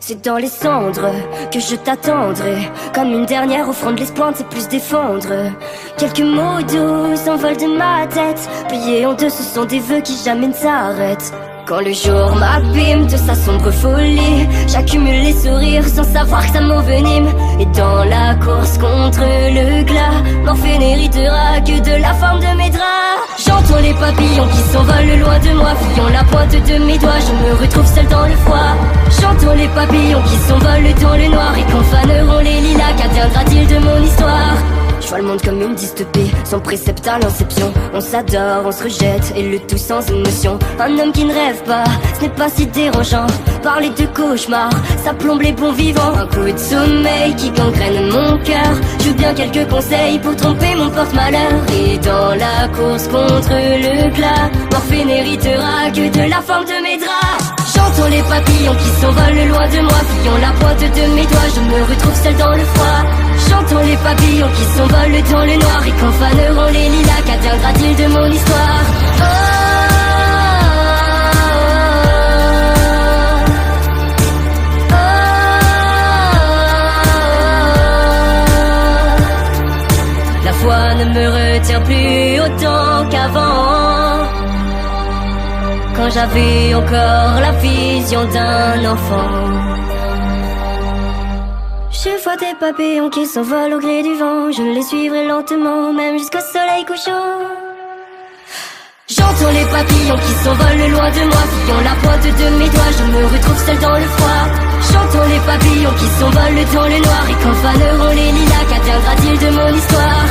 C'est dans les cendres que je t'attendrai, comme une dernière offrande, l'espoir ne sait plus se défendre. Quelques mots doux s'envolent de ma tête, pliés en deux, ce sont des vœux qui jamais ne s'arrêtent. Quand le jour m'abîme de sa sombre folie, j'accumule les sourires sans savoir que ça m'envenime. Et dans la course contre le glas, Morphée n'héritera que de la forme de mes draps. J'entends les papillons qui s'envolent loin de moi, fuyant la pointe de mes doigts, je me retrouve seul dans le froid. J'entends les papillons qui s'envolent dans le noir, et quand faneront les lilas, qu'adviendra-t-il de mon histoire? Je vois le monde comme une dystopie, sans précepte à l'inception. On s'adore, on se rejette, et le tout sans émotion. Un homme qui ne rêve pas, ce n'est pas si dérangeant. Parler de cauchemar, ça plombe les bons vivants. Un coup de sommeil qui gangrène mon cœur. Je veux bien quelques conseils pour tromper mon porte-malheur. Et dans la course contre le glas, Morphée n'héritera que de la forme de mes draps. J'entends les papillons qui s'envolent loin de moi, fuyant la pointe de mes doigts, je me retrouve seul dans le froid. J'entends les papillons qui s'envolent dans le noir, et quand faneront les lilas, qu'adviendra-t-il de mon histoire? La foi ne me retient plus autant qu'avant, quand j'avais encore la vision d'un enfant. Je vois des papillons qui s'envolent au gré du vent, je les suivrai lentement, même jusqu'au soleil couchant. J'entends les papillons qui s'envolent loin de moi, fuyant la pointe de mes doigts, je me retrouve seul dans le froid. J'entends les papillons qui s'envolent dans le noir, et quand faneront les lilas, qu'adviendra-t-il de mon histoire?